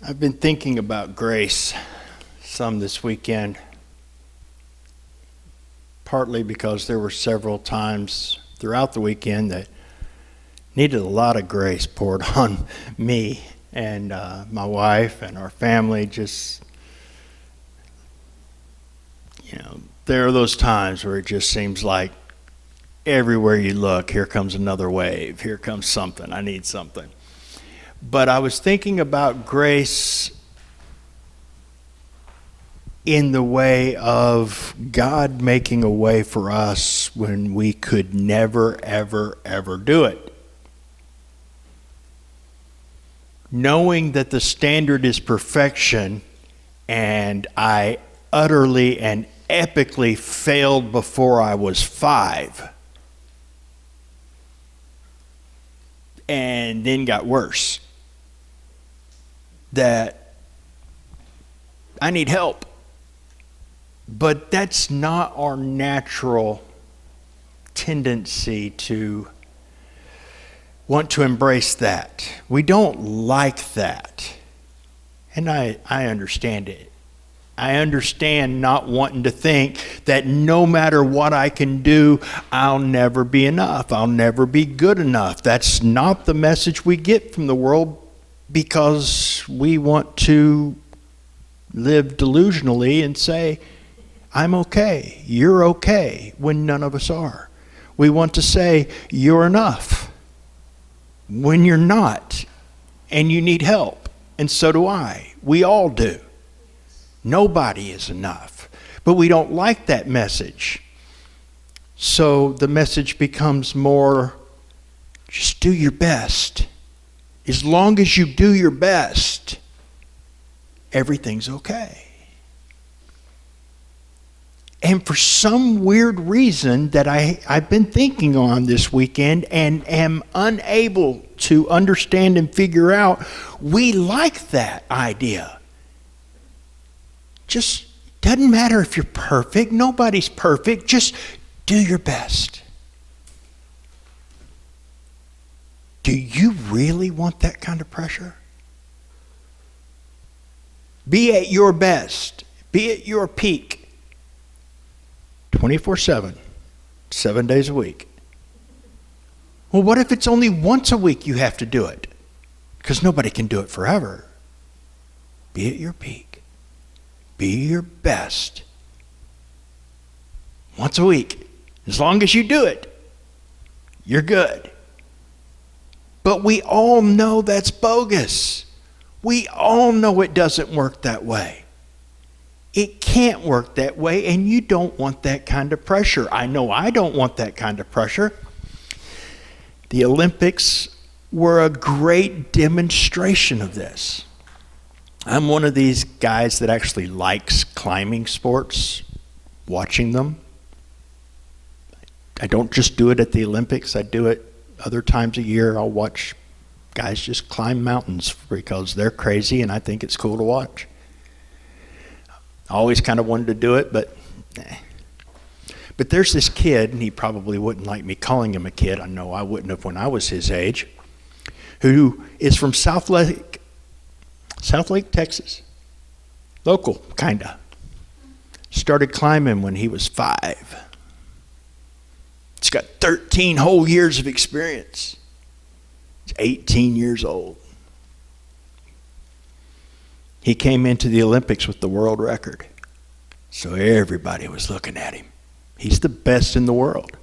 I've been thinking about grace some this weekend, partly because there were several times throughout the weekend that needed a lot of grace poured on me and my wife and our family. There are those times where it just seems like everywhere you look, here comes another wave, here comes something, I need something. But I was thinking about grace in the way of God making a way for us when we could never, ever, ever do it. Knowing that the standard is perfection, and I utterly and epically failed before I was 5. And then got worse. That I need help. But that's not our natural tendency to want to embrace that. We don't like that. And I understand it. I understand not wanting to think that no matter what I can do, I'll never be enough. I'll never be good enough. That's not the message we get from the world, because we want to live delusionally and say, I'm okay, you're okay, when none of us are. We want to say, you're enough, when you're not, and you need help, and so do I. We all do. Nobody is enough. But we don't like that message. So the message becomes more, just do your best. As long as you do your best, everything's okay. And for some weird reason that I've been thinking on this weekend and am unable to understand and figure out, we like that idea. Just doesn't matter if you're perfect. Nobody's perfect. Just do your best. Do you really want that kind of pressure? Be at your best. Be at your peak. 24/7. 7 days a week. Well, what if it's only once a week you have to do it? Because nobody can do it forever. Be at your peak. Be your best. Once a week. As long as you do it, you're good. But we all know that's bogus. We all know it doesn't work that way. It can't work that way, and you don't want that kind of pressure. I know I don't want that kind of pressure. The Olympics were a great demonstration of this. I'm one of these guys that actually likes climbing sports, watching them. I don't just do it at the Olympics. I do it other times a year. I'll watch guys just climb mountains because they're crazy and I think it's cool to watch. I always kind of wanted to do it, but But there's this kid, and he probably wouldn't like me calling him a kid. I know I wouldn't have when I was his age, who is from South Lake, Texas. Local, kinda. Started climbing when he was 5. He's got 13 whole years of experience. He's 18 years old. He came into the Olympics with the world record. So everybody was looking at him. He's the best in the world.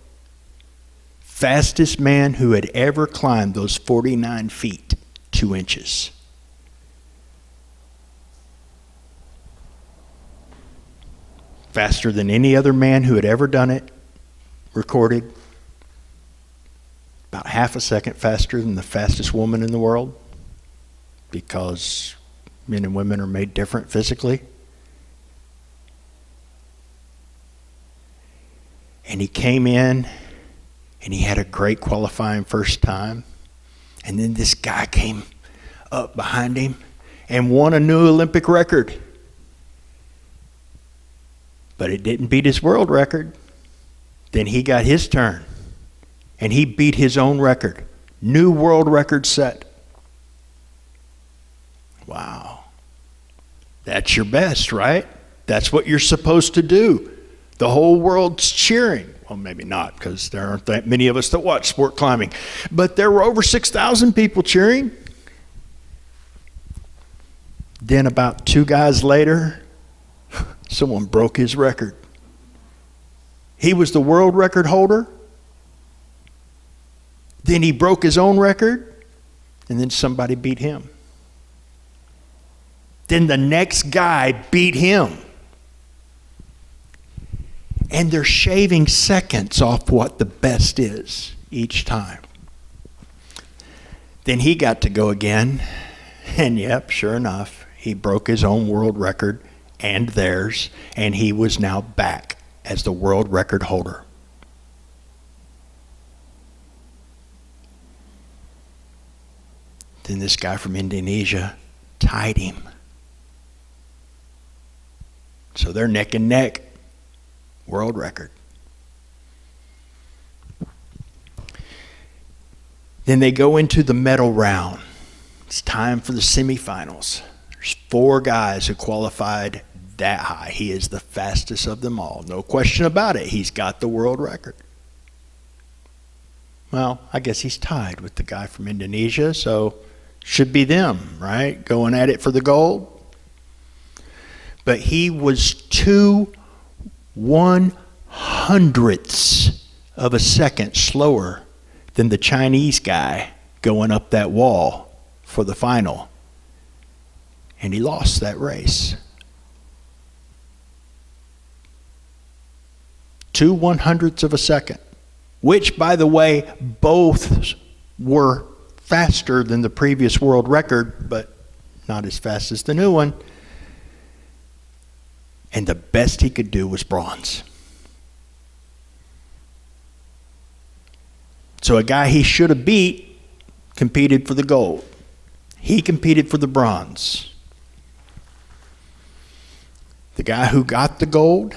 Fastest man who had ever climbed those 49 feet, 2 inches. Faster than any other man who had ever done it, recorded. About half a second faster than the fastest woman in the world, because men and women are made different physically. And he came in, and he had a great qualifying first time. And then this guy came up behind him and won a new Olympic record. But it didn't beat his world record. Then he got his turn, and he beat his own record. New world record set. Wow. That's your best, right? That's what you're supposed to do. The whole world's cheering. Well, maybe not, because there aren't that many of us that watch sport climbing. But there were over 6,000 people cheering. Then about 2 guys later, someone broke his record. He was the world record holder. Then he broke his own record, and then somebody beat him. Then the next guy beat him. And they're shaving seconds off what the best is each time. Then he got to go again. And yep, sure enough, he broke his own world record and theirs. And he was now back as the world record holder. Then this guy from Indonesia tied him. So they're neck and neck. World record. Then they go into the medal round. It's time for the semifinals. There's 4 guys who qualified that high. He is the fastest of them all. No question about it. He's got the world record. Well, I guess he's tied with the guy from Indonesia, so should be them, right? Going at it for the gold. But he was 2/100ths of a second slower than the Chinese guy going up that wall for the final. And he lost that race. 2/100ths of a second. Which, by the way, both were faster than the previous world record, but not as fast as the new one. And the best he could do was bronze. So a guy he should have beat competed for the gold. He competed for the bronze. The guy who got the gold,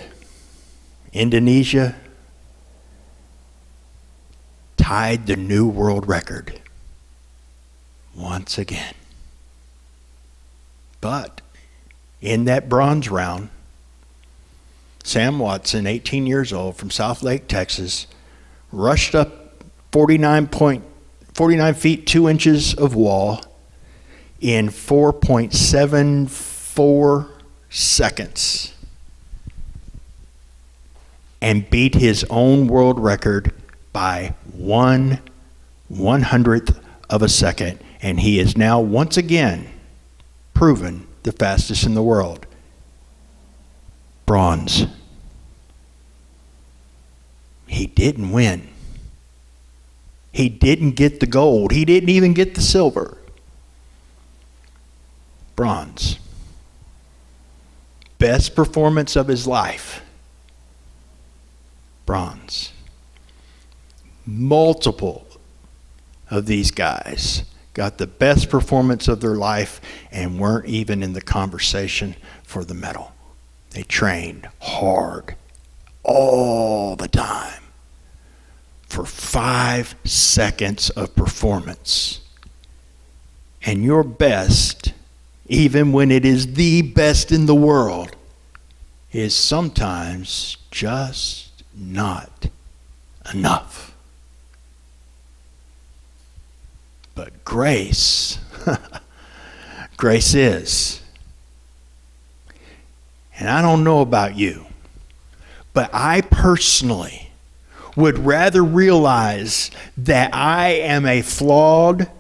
Indonesia, tied the new world record once again. But in that bronze round, Sam Watson, 18 years old, from South Lake, Texas, rushed up 49 feet 2 inches of wall in 4.74 seconds and beat his own world record by 1/100th of a second. And he is now once again proven the fastest in the world. Bronze. He didn't win. He didn't get the gold. He didn't even get the silver. Bronze. Best performance of his life. Bronze. Multiple of these guys got the best performance of their life and weren't even in the conversation for the medal. They trained hard all the time for 5 seconds of performance. And your best, even when it is the best in the world, is sometimes just not enough. But grace, grace is. And I don't know about you, but I personally would rather realize that I am a flawed,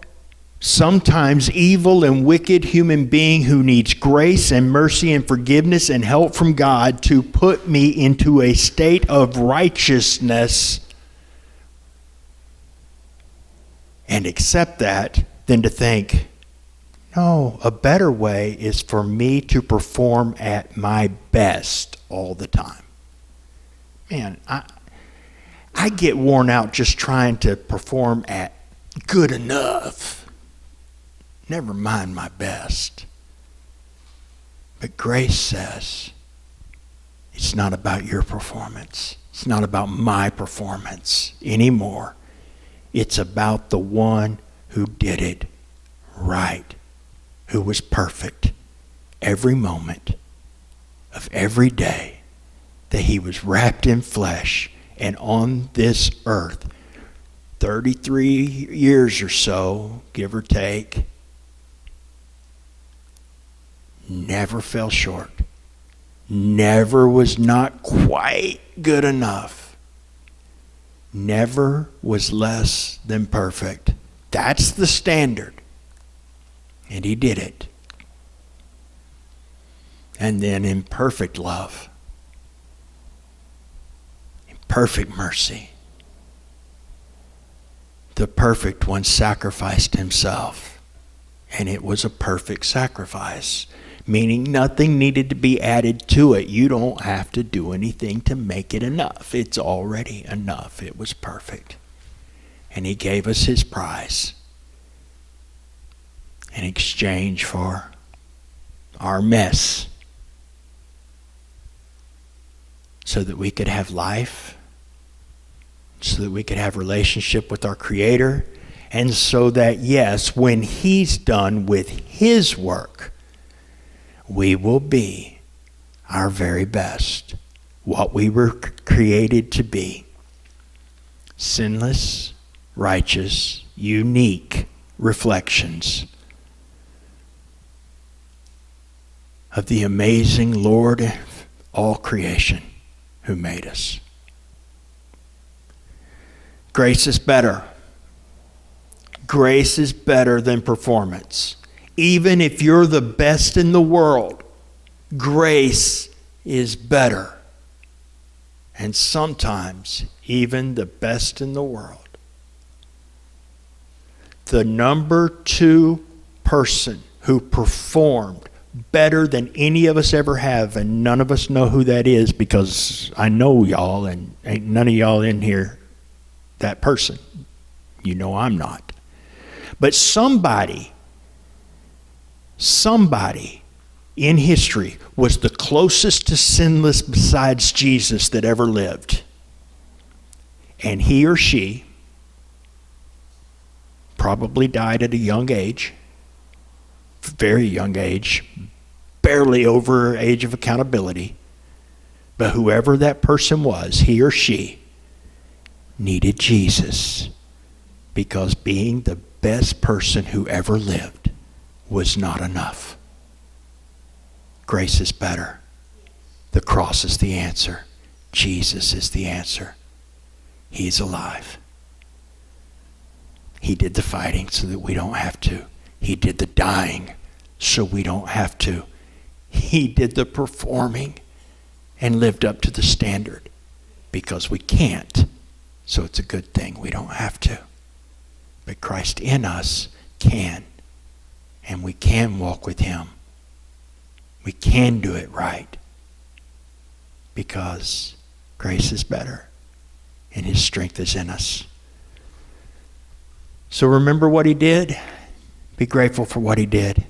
sometimes evil and wicked human being who needs grace and mercy and forgiveness and help from God to put me into a state of righteousness and accept that than to think, no, a better way is for me to perform at my best all the time. Man, I get worn out just trying to perform at good enough. Never mind my best. But grace says, it's not about your performance. It's not about my performance anymore. It's about the one who did it right, who was perfect, every moment of every day that he was wrapped in flesh and on this earth, 33 years or so, give or take, never fell short. Never was not quite good enough. Never was less than perfect. That's the standard. And he did it. And then in perfect love, in perfect mercy, the perfect one sacrificed himself. And it was a perfect sacrifice, meaning nothing needed to be added to it. You don't have to do anything to make it enough. It's already enough. It was perfect. And he gave us his prize in exchange for our mess, so that we could have life, so that we could have relationship with our Creator, and so that, yes, when he's done with his work, we will be our very best, what we were created to be. Sinless, righteous, unique reflections of the amazing Lord of all creation who made us. Grace is better. Grace is better than performance. Even if you're the best in the world, grace is better. And sometimes even the best in the world. The number 2 person who performed better than any of us ever have, and none of us know who that is, because I know y'all, and ain't none of y'all in here that person. You know I'm not. But somebody in history was the closest to sinless besides Jesus that ever lived. And he or she probably died at a young age, very young age, barely over age of accountability. But whoever that person was, he or she needed Jesus, because being the best person who ever lived was not enough. Grace is better. The cross is the answer. Jesus is the answer. He's alive. He did the fighting so that we don't have to. He did the dying so we don't have to. He did the performing and lived up to the standard because we can't. So it's a good thing we don't have to. But Christ in us can. And we can walk with him. We can do it right. Because grace is better. And his strength is in us. So remember what he did. Be grateful for what he did.